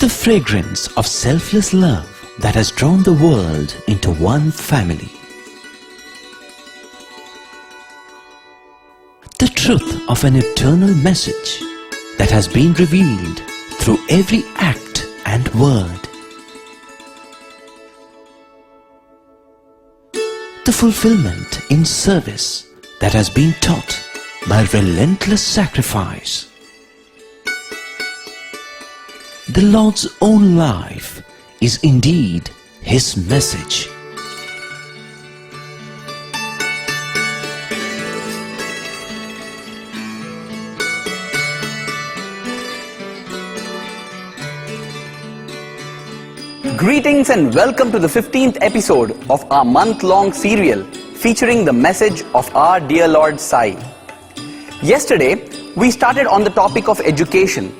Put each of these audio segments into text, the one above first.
The fragrance of selfless love that has drawn the world into one family. The truth of an eternal message that has been revealed through every act and word. The fulfillment in service that has been taught by relentless sacrifice. The Lord's own life is indeed His message. Greetings and welcome to the 15th episode of our month-long serial featuring the message of our dear Lord Sai. Yesterday, we started on the topic of education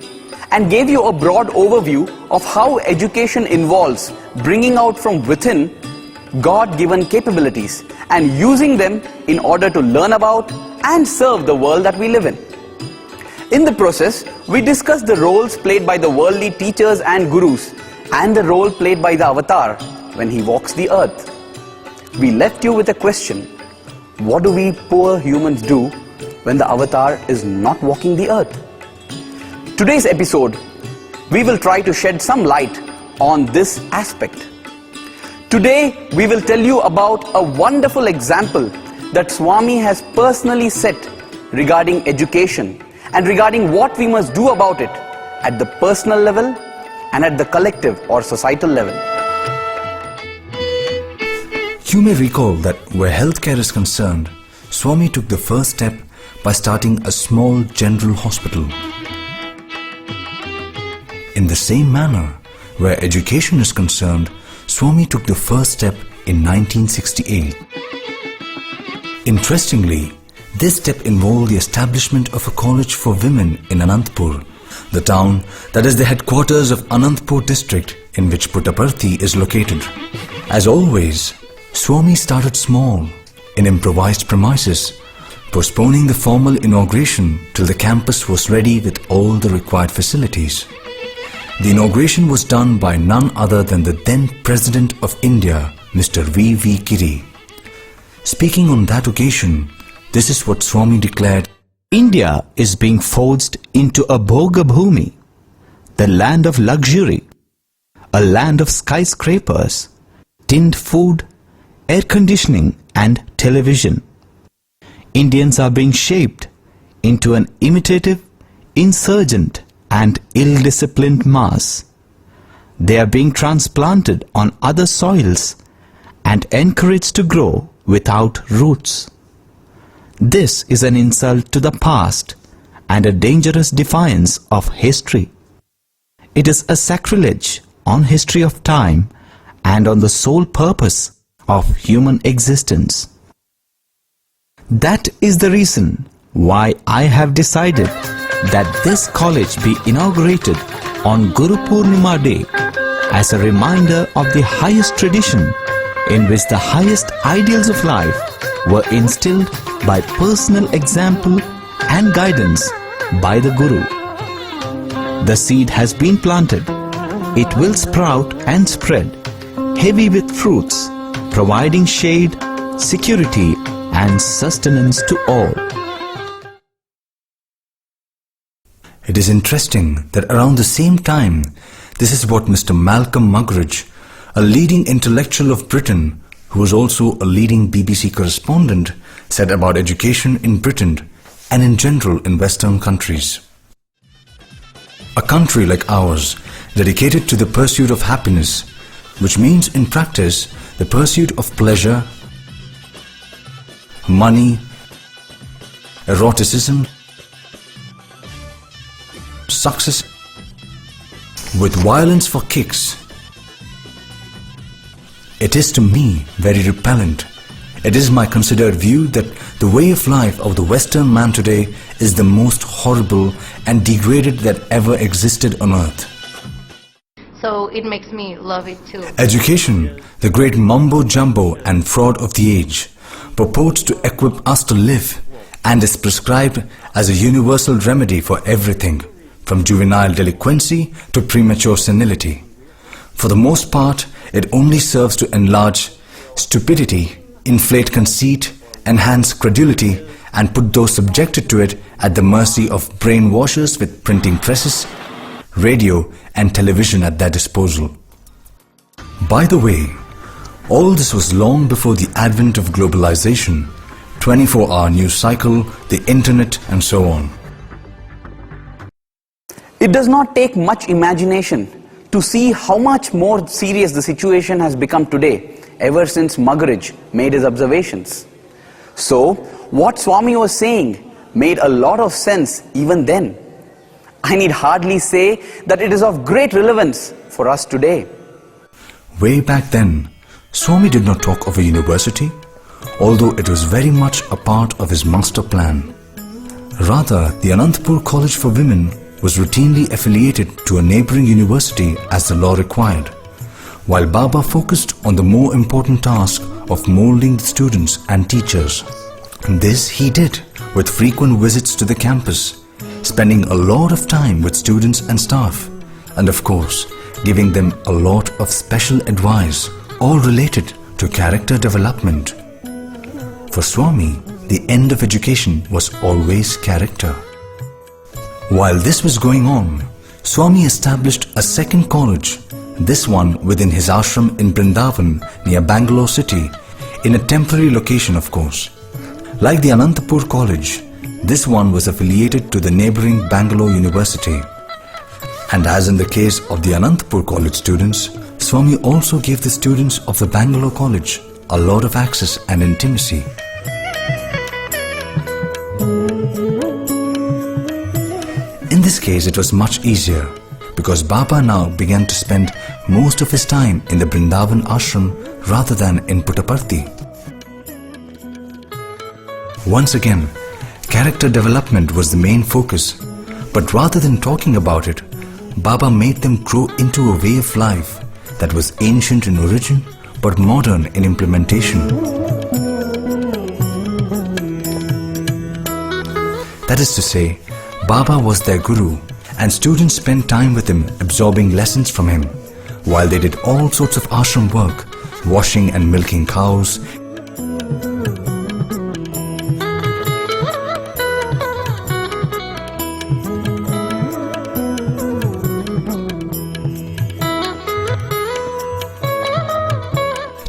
and gave you a broad overview of how education involves bringing out from within God-given capabilities and using them in order to learn about and serve the world that we live in. In the process, we discussed the roles played by the worldly teachers and gurus and the role played by the avatar when he walks the earth. We left you with a question: what do we poor humans do when the avatar is not walking the earth? Today's episode, we will try to shed some light on this aspect. Today, we will tell you about a wonderful example that Swami has personally set regarding education and regarding what we must do about it at the personal level and at the collective or societal level. You may recall that where healthcare is concerned, Swami took the first step by starting a small general hospital. In the same manner, where education is concerned, Swami took the first step in 1968. Interestingly, this step involved the establishment of a college for women in Anantapur, the town that is the headquarters of Anantapur district in which Puttaparthi is located. As always, Swami started small, in improvised premises, postponing the formal inauguration till the campus was ready with all the required facilities. The inauguration was done by none other than the then President of India, Mr. V.V. Giri. Speaking on that occasion, this is what Swami declared: India is being forged into a Bhoga Bhumi, the land of luxury, a land of skyscrapers, tinned food, air conditioning and television. Indians are being shaped into an imitative, insurgent and ill-disciplined mass. They are being transplanted on other soils and encouraged to grow without roots. This is an insult to the past and a dangerous defiance of history. It is a sacrilege on history of time and on the sole purpose of human existence. That is the reason why I have decided that this college be inaugurated on Guru Purnima Day as a reminder of the highest tradition in which the highest ideals of life were instilled by personal example and guidance by the Guru. The seed has been planted. It will sprout and spread, heavy with fruits, providing shade, security and sustenance to all. It is interesting that around the same time, this is what Mr. Malcolm Muggeridge, a leading intellectual of Britain, who was also a leading BBC correspondent, said about education in Britain and in general in Western countries. A country like ours, dedicated to the pursuit of happiness, which means in practice the pursuit of pleasure, money, eroticism, success, with violence for kicks. It is to me very repellent. It is my considered view that the way of life of the Western man today is the most horrible and degraded that ever existed on earth. So it makes me love it too. Education, the great mumbo-jumbo and fraud of the age, purports to equip us to live and is prescribed as a universal remedy for everything, from juvenile delinquency to premature senility. For the most part, it only serves to enlarge stupidity, inflate conceit, enhance credulity, and put those subjected to it at the mercy of brainwashers with printing presses, radio, and television at their disposal. By the way, all this was long before the advent of globalization, 24-hour news cycle, the internet, and so on. It does not take much imagination to see how much more serious the situation has become today, ever since Muggeridge made his observations. So, what Swami was saying made a lot of sense even then. I need hardly say that it is of great relevance for us today. Way back then, Swami did not talk of a university, although it was very much a part of his master plan. Rather, the Anantapur College for Women was routinely affiliated to a neighbouring university as the law required, while Baba focused on the more important task of moulding the students and teachers. This he did with frequent visits to the campus, spending a lot of time with students and staff, and of course, giving them a lot of special advice, all related to character development. For Swami, the end of education was always character. While this was going on, Swami established a second college, this one within his ashram in Vrindavan near Bangalore city, in a temporary location of course. Like the Anantapur College, this one was affiliated to the neighbouring Bangalore University. And as in the case of the Anantapur College students, Swami also gave the students of the Bangalore College a lot of access and intimacy. In this case, it was much easier because Baba now began to spend most of his time in the Vrindavan ashram rather than in Puttaparthi. Once again, character development was the main focus, but rather than talking about it, Baba made them grow into a way of life that was ancient in origin but modern in implementation. That is to say, Baba was their guru and students spent time with him absorbing lessons from him, while they did all sorts of ashram work, washing and milking cows,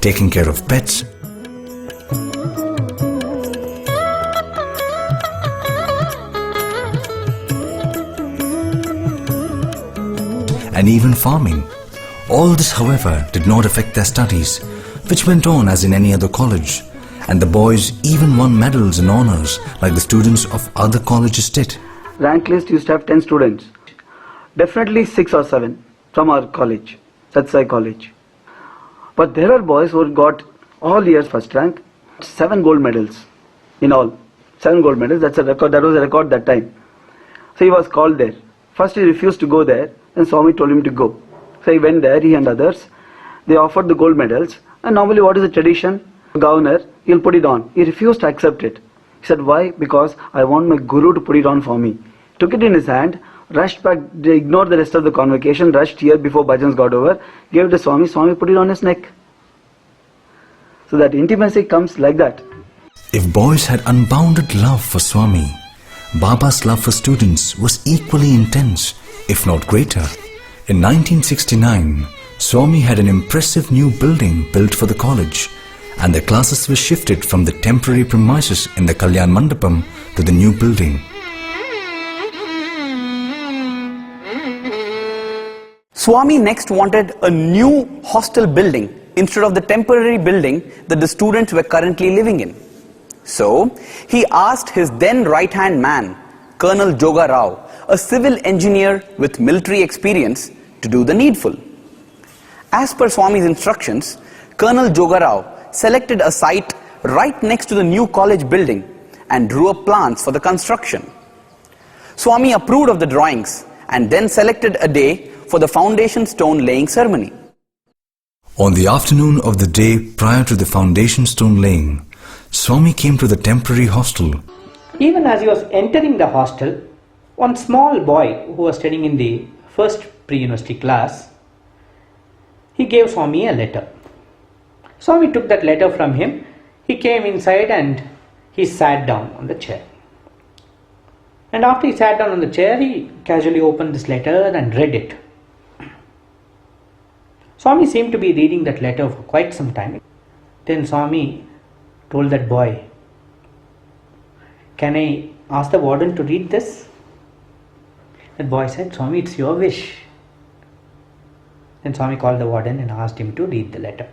taking care of pets, and even farming. All this, however, did not affect their studies, which went on as in any other college, and the boys even won medals and honors like the students of other colleges did. Rank list used to have 10 students. Definitely 6 or 7 from our college, Sathya Sai College. But there are boys who got all years first rank, 7 gold medals in all. 7 gold medals, that's a record, that was a record that time. So he was called there. First he refused to go there, and Swami told him to go. So he went there, he and others. They offered the gold medals, and normally what is the tradition? Governor, he'll put it on. He refused to accept it. He said, why? Because I want my guru to put it on for me. Took it in his hand, rushed back, they ignored the rest of the convocation, rushed here before bhajans got over, gave it to Swami, Swami put it on his neck. So that intimacy comes like that. If boys had unbounded love for Swami, Baba's love for students was equally intense, if not greater. In 1969, Swami had an impressive new building built for the college, and the classes were shifted from the temporary premises in the Kalyan Mandapam to the new building. Swami next wanted a new hostel building instead of the temporary building that the students were currently living in. So, he asked his then right-hand man, Colonel Joga Rao, a civil engineer with military experience, to do the needful. As per Swami's instructions, Colonel Joga Rao selected a site right next to the new college building and drew up plans for the construction. Swami approved of the drawings and then selected a day for the foundation stone laying ceremony. On the afternoon of the day prior to the foundation stone laying, Swami came to the temporary hostel. Even as he was entering the hostel, One small boy who was studying in the first pre-university class, he gave Swami a letter. Swami took that letter from him. He came inside and he sat down on the chair. And after he sat down on the chair, he casually opened this letter and read it. Swami seemed to be reading that letter for quite some time. Then Swami told that boy, "Can I ask the warden to read this?" That boy said, "Swami, it's your wish." Then Swami called the warden and asked him to read the letter.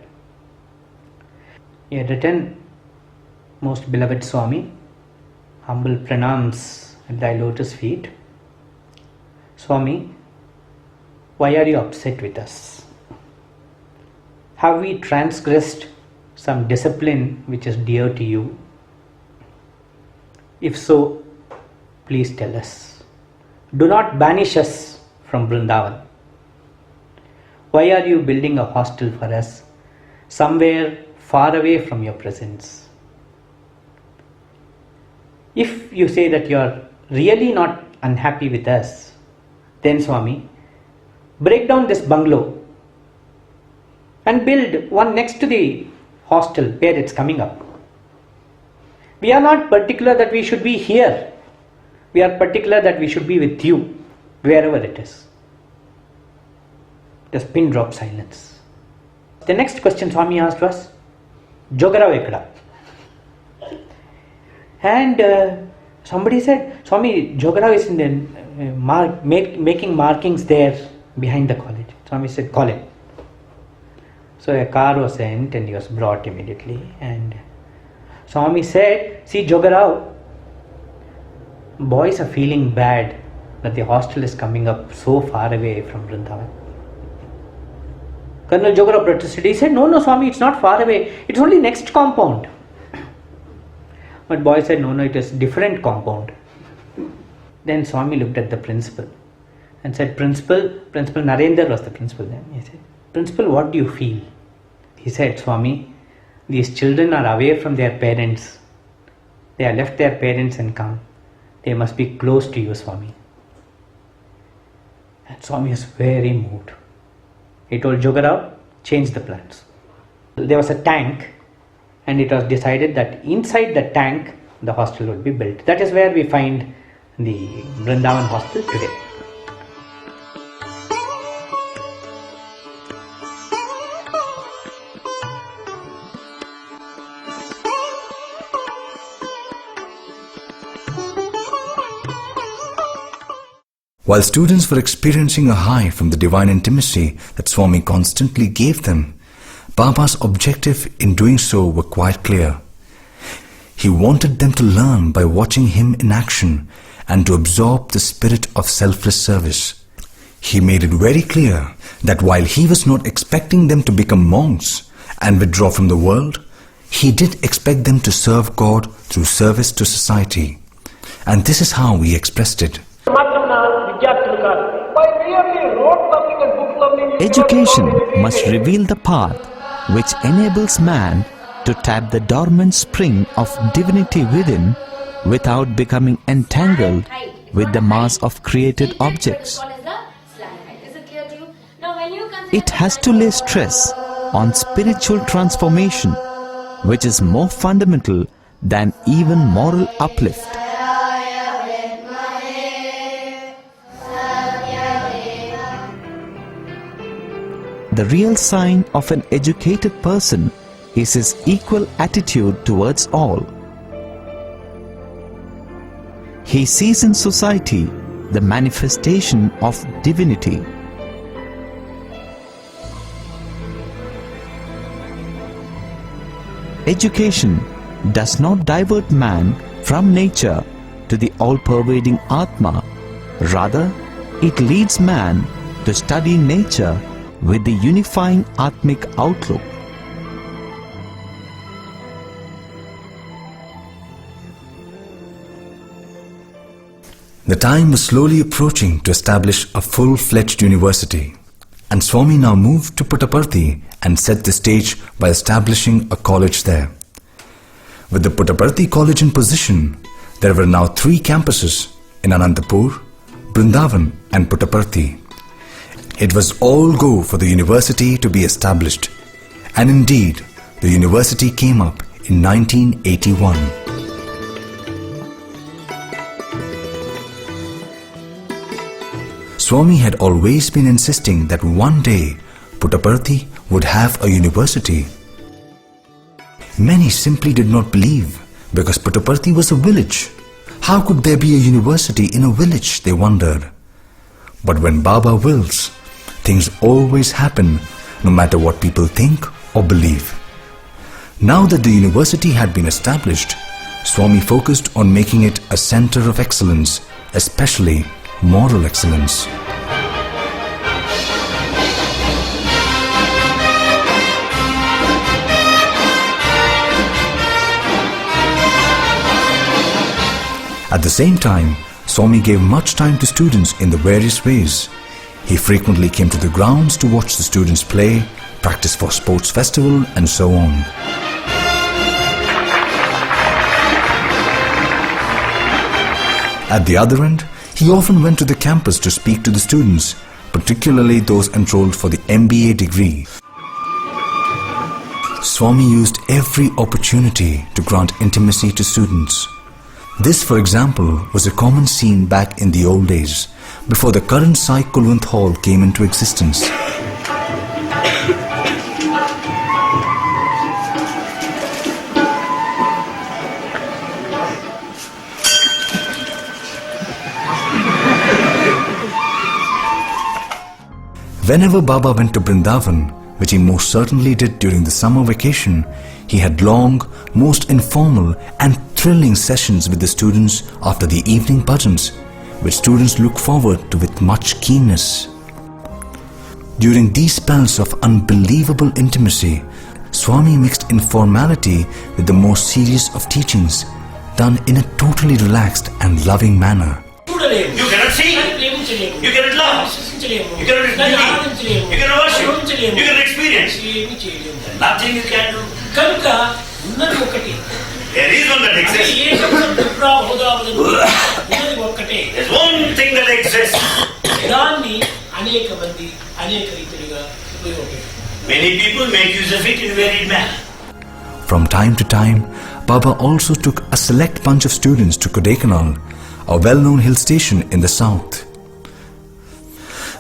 He had written, "Most beloved Swami, humble pranams at thy lotus feet. Swami, why are you upset with us? Have we transgressed some discipline which is dear to you? If so, please tell us. Do not banish us from Vrindavan. Why are you building a hostel for us somewhere far away from your presence? If you say that you are really not unhappy with us, then Swami, break down this bungalow and build one next to the hostel where it's coming up. We are not particular that we should be here. We are particular that we should be with you, wherever it is." Just pin drop silence. The next question Swami asked was, "Jogara Vekada?" And somebody said, "Swami, Jogara is in the making markings there behind the college." Swami said, "Call him." So a car was sent and he was brought immediately. And Swami said, "See, Jogarao, boys are feeling bad that the hostel is coming up so far away from Vrindavan." Colonel Jogarao protested. He said, No, Swami, it's not far away. It's only next compound." But boy said, No, it is different compound. Then Swami looked at the principal and said, Principal Narendra was the principal then. He said, "Principal, what do you feel?" He said, "Swami, these children are away from their parents. They have left their parents and come. They must be close to you, Swami." And Swami was very moved. He told Jogarao, "Change the plans." There was a tank, and it was decided that inside the tank the hostel would be built. That is where we find the Vrindavan hostel today. While students were experiencing a high from the divine intimacy that Swami constantly gave them, Baba's objective in doing so were quite clear. He wanted them to learn by watching him in action and to absorb the spirit of selfless service. He made it very clear that while he was not expecting them to become monks and withdraw from the world, he did expect them to serve God through service to society. And this is how he expressed it. Education must reveal the path which enables man to tap the dormant spring of divinity within without becoming entangled with the mass of created objects. It has to lay stress on spiritual transformation, which is more fundamental than even moral uplift. The real sign of an educated person is his equal attitude towards all. He sees in society the manifestation of divinity. Education does not divert man from nature to the all-pervading Atma. Rather, it leads man to study nature with the unifying Atmic outlook. The time was slowly approaching to establish a full-fledged university, and Swami now moved to Puttaparthi and set the stage by establishing a college there. With the Puttaparthi college in position, there were now 3 campuses in Anantapur, Vrindavan and Puttaparthi. It was all go for the university to be established, and indeed the university came up in 1981. Swami had always been insisting that one day Puttaparthi would have a university. Many simply did not believe because Puttaparthi was a village. How could there be a university in a village, they wondered. But when Baba wills, things always happen no matter what people think or believe. Now that the university had been established, Swami focused on making it a center of excellence, especially moral excellence. At the same time, Swami gave much time to students in the various ways. He frequently came to the grounds to watch the students play, practice for sports festival, and so on. At the other end, he often went to the campus to speak to the students, particularly those enrolled for the MBA degree. Swami used every opportunity to grant intimacy to students. This, for example, was a common scene back in the old days, before the current Sai Kulwant Hall came into existence. Whenever Baba went to Vrindavan, which he most certainly did during the summer vacation, he had long, most informal and thrilling sessions with the students after the evening bhajans, which students look forward to with much keenness. During these spells of unbelievable intimacy, Swami mixed informality with the most serious of teachings, done in a totally relaxed and loving manner. You cannot see, you cannot love, you cannot beauty, you cannot worship, you cannot experience. Nothing you can do. There is one that exists. There's one thing that exists. Many people make use of it in a varied manner. From time to time, Baba also took a select bunch of students to Kodaikanal, a well-known hill station in the south.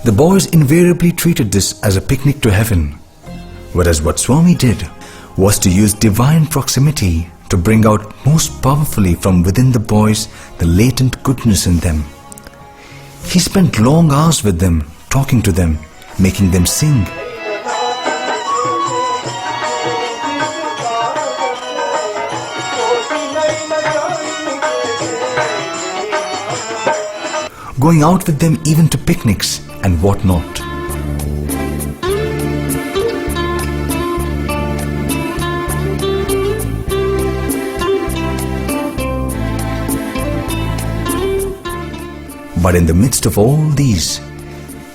The boys invariably treated this as a picnic to heaven, whereas what Swami did was to use divine proximity to bring out most powerfully from within the boys the latent goodness in them. He spent long hours with them, talking to them, making them sing. Going out with them even to picnics and whatnot. But in the midst of all these,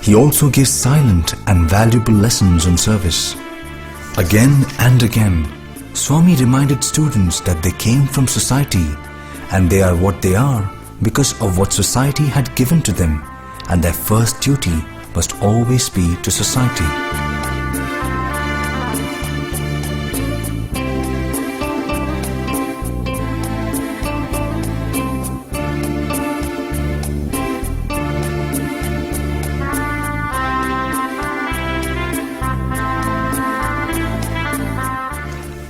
he also gives silent and valuable lessons on service. Again and again, Swami reminded students that they came from society and they are what they are because of what society had given to them, and their first duty must always be to society.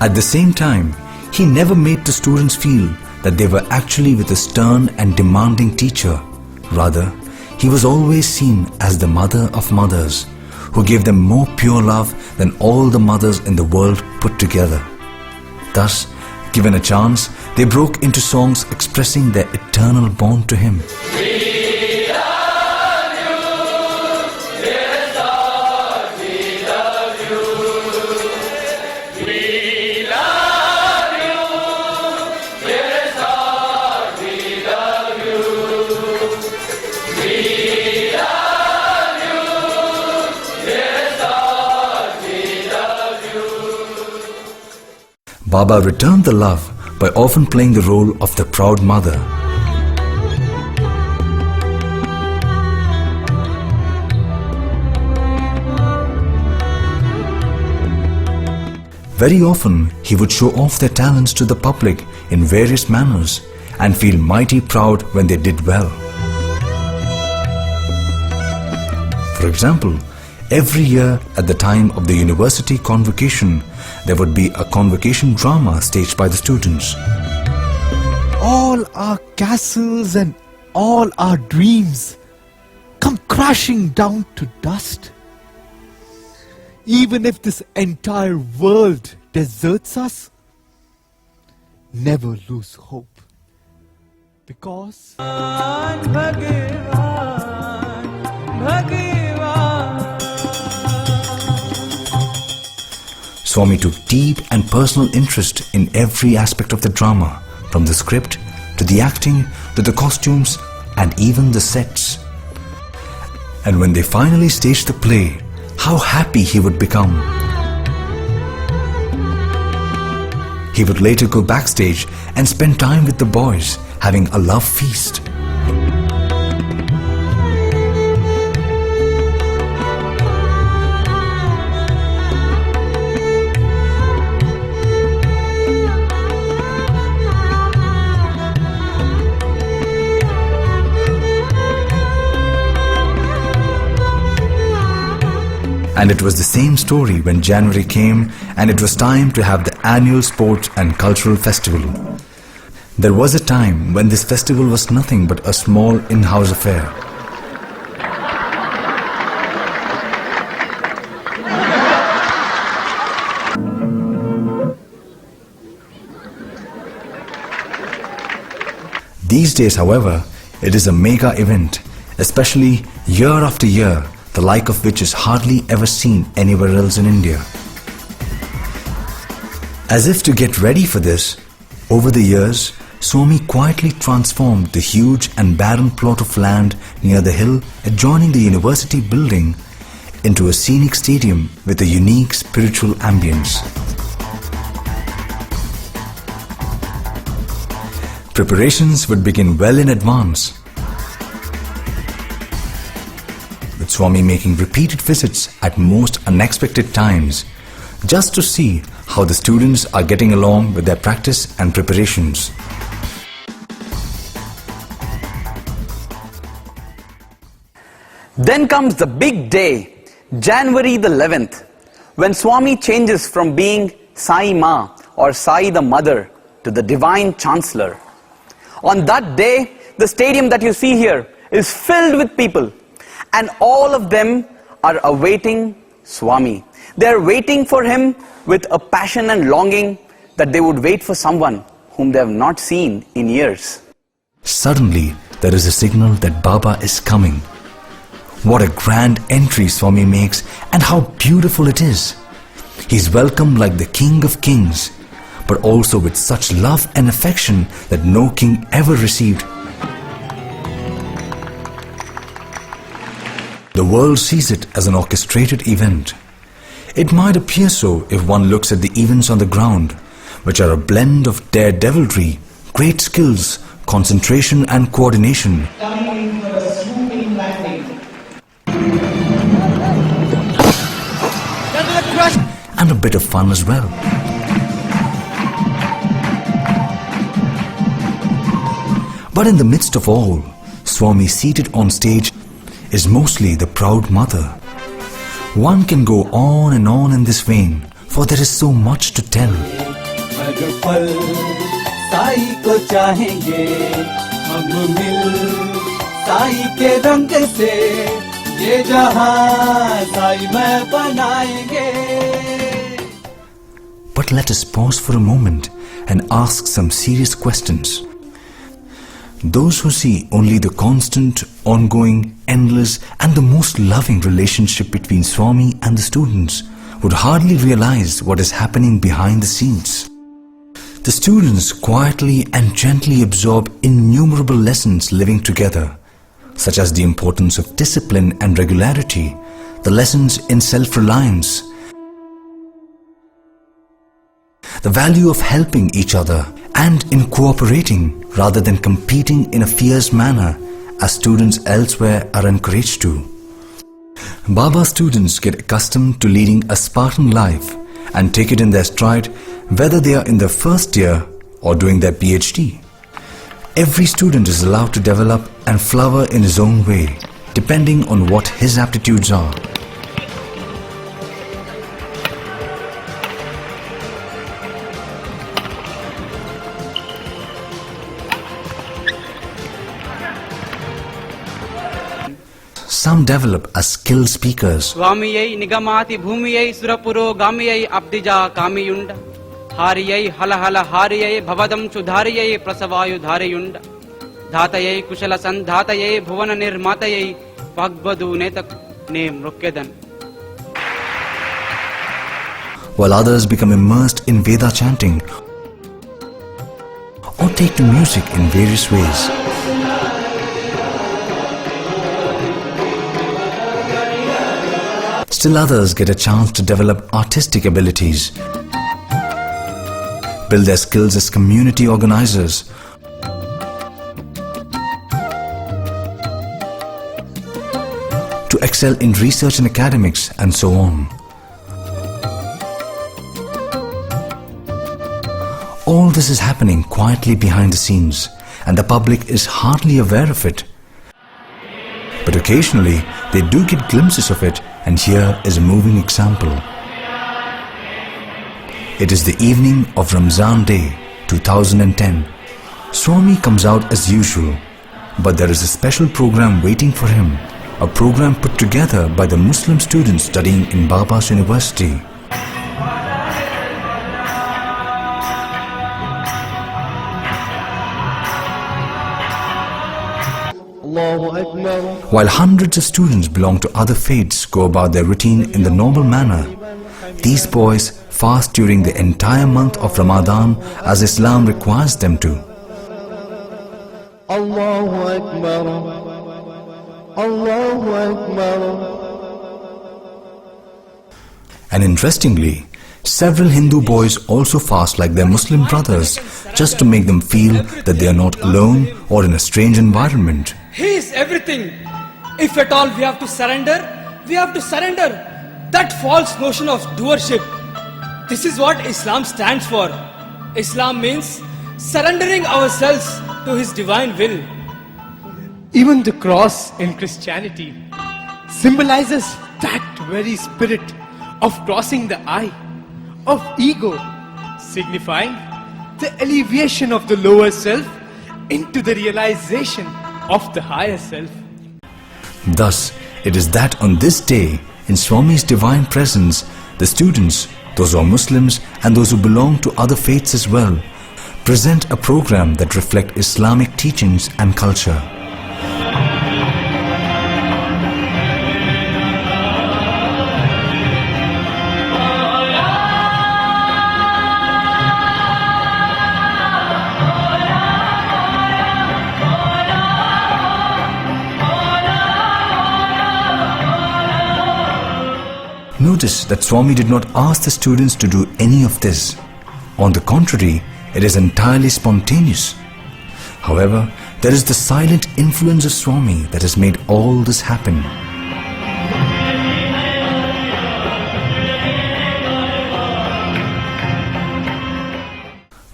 At the same time, he never made the students feel that they were actually with a stern and demanding teacher. Rather, he was always seen as the mother of mothers, who gave them more pure love than all the mothers in the world put together. Thus, given a chance, they broke into songs expressing their eternal bond to him. Baba returned the love by often playing the role of the proud mother. Very often, he would show off their talents to the public in various manners and feel mighty proud when they did well. For example, every year at the time of the university convocation, there would be a convocation drama staged by the students. All our castles and all our dreams come crashing down to dust. Even if this entire world deserts us, never lose hope. Because Swami took deep and personal interest in every aspect of the drama, from the script to the acting to the costumes and even the sets. And when they finally staged the play, how happy he would become. He would later go backstage and spend time with the boys, having a love feast. And it was the same story when January came and it was time to have the annual sports and cultural festival. There was a time when this festival was nothing but a small in-house affair. These days, however, it is a mega event, especially year after year, the like of which is hardly ever seen anywhere else in India. As if to get ready for this, over the years, Swami quietly transformed the huge and barren plot of land near the hill adjoining the university building into a scenic stadium with a unique spiritual ambience. Preparations would begin well in advance, with Swami making repeated visits at most unexpected times, just to see how the students are getting along with their practice and preparations. Then comes the big day, January the 11th, when Swami changes from being Sai Ma or Sai the Mother to the Divine Chancellor. On that day, the stadium that you see here is filled with people, and all of them are awaiting Swami. They are waiting for him with a passion and longing that they would wait for someone whom they have not seen in years. Suddenly, there is a signal that Baba is coming. What a grand entry Swami makes, and how beautiful it is. He is welcomed like the King of Kings, but also with such love and affection that no king ever received. The world sees it as an orchestrated event. It might appear so if one looks at the events on the ground, which are a blend of daredevilry, great skills, concentration and coordination. And a bit of fun as well. But in the midst of all, Swami seated on stage is mostly the proud mother. One can go on and on in this vein, for there is so much to tell. But let us pause for a moment and ask some serious questions. Those who see only the constant, ongoing, endless and the most loving relationship between Swami and the students would hardly realize what is happening behind the scenes. The students quietly and gently absorb innumerable lessons living together, such as the importance of discipline and regularity, the lessons in self-reliance, the value of helping each other and in cooperating rather than competing in a fierce manner as students elsewhere are encouraged to. Baba students get accustomed to leading a Spartan life and take it in their stride, whether they are in their first year or doing their PhD. Every student is allowed to develop and flower in his own way, depending on what his aptitudes are. Some develop as skilled speakers. Swamiyai nigamati bhumiyai surapuro gamiyai abdija kamiyunda. Hariyai halahala hariyai bhavadam chudhariyai prasavayu dhariyunda. Dhatayai kushala sandhatayai bhuvana nirmatayai vagbadu netak ne mrukyadan. While others become immersed in Veda chanting or take to music in various ways. Still others get a chance to develop artistic abilities, build their skills as community organizers, to excel in research and academics, and so on. All this is happening quietly behind the scenes, and the public is hardly aware of it. But occasionally, they do get glimpses of it, and here is a moving example. It is the evening of Ramzan Day 2010. Swami comes out as usual, but there is a special program waiting for him, a program put together by the Muslim students studying in Baba's University. While hundreds of students belong to other faiths go about their routine in the normal manner, these boys fast during the entire month of Ramadan as Islam requires them to. Allahu Akbar, Allahu Akbar. And interestingly, several Hindu boys also fast like their Muslim brothers, just to make them feel that they are not alone or in a strange environment. He is everything. If at all we have to surrender, we have to surrender. That false notion of doership. This is what Islam stands for. Islam means surrendering ourselves to His divine will. Even the cross in Christianity symbolizes that very spirit of crossing the eye of ego, signifying the elevation of the lower self into the realization of the higher self. Thus, it is that on this day, in Swami's divine presence, the students, those who are Muslims and those who belong to other faiths as well, present a program that reflects Islamic teachings and culture. Notice that Swami did not ask the students to do any of this. On the contrary, it is entirely spontaneous. However, there is the silent influence of Swami that has made all this happen.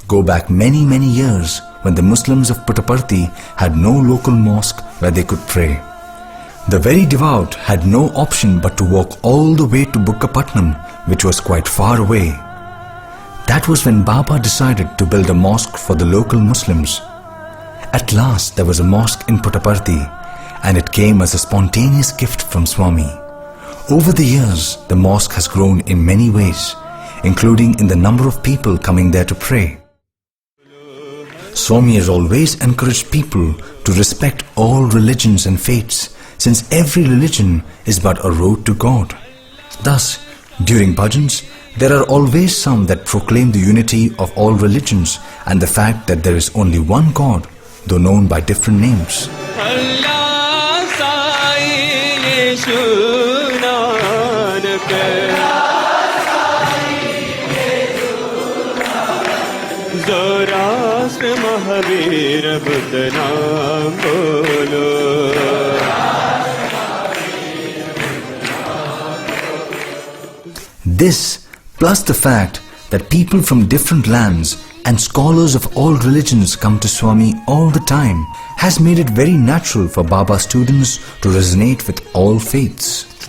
Go back many years when the Muslims of Puttaparthi had no local mosque where they could pray. The very devout had no option but to walk all the way to Bukkapatnam, which was quite far away. That was when Baba decided to build a mosque for the local Muslims. At last there was a mosque in Puttaparthi, and it came as a spontaneous gift from Swami. Over the years, the mosque has grown in many ways, including in the number of people coming there to pray. Swami has always encouraged people to respect all religions and faiths, since every religion is but a road to God. Thus, during bhajans, there are always some that proclaim the unity of all religions and the fact that there is only one God, though known by different names. This plus the fact that people from different lands and scholars of all religions come to Swami all the time has made it very natural for Baba students to resonate with all faiths.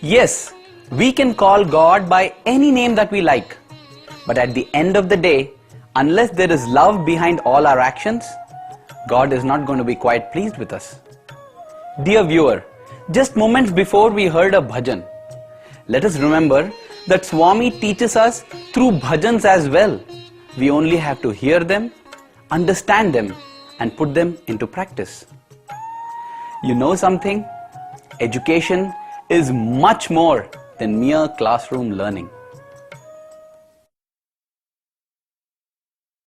Yes, we can call God by any name that we like. But at the end of the day, unless there is love behind all our actions, God is not going to be quite pleased with us. Dear viewer, just moments before we heard a bhajan, let us remember that Swami teaches us through bhajans as well. We only have to hear them, understand them, and put them into practice. You know something? Education is much more than mere classroom learning.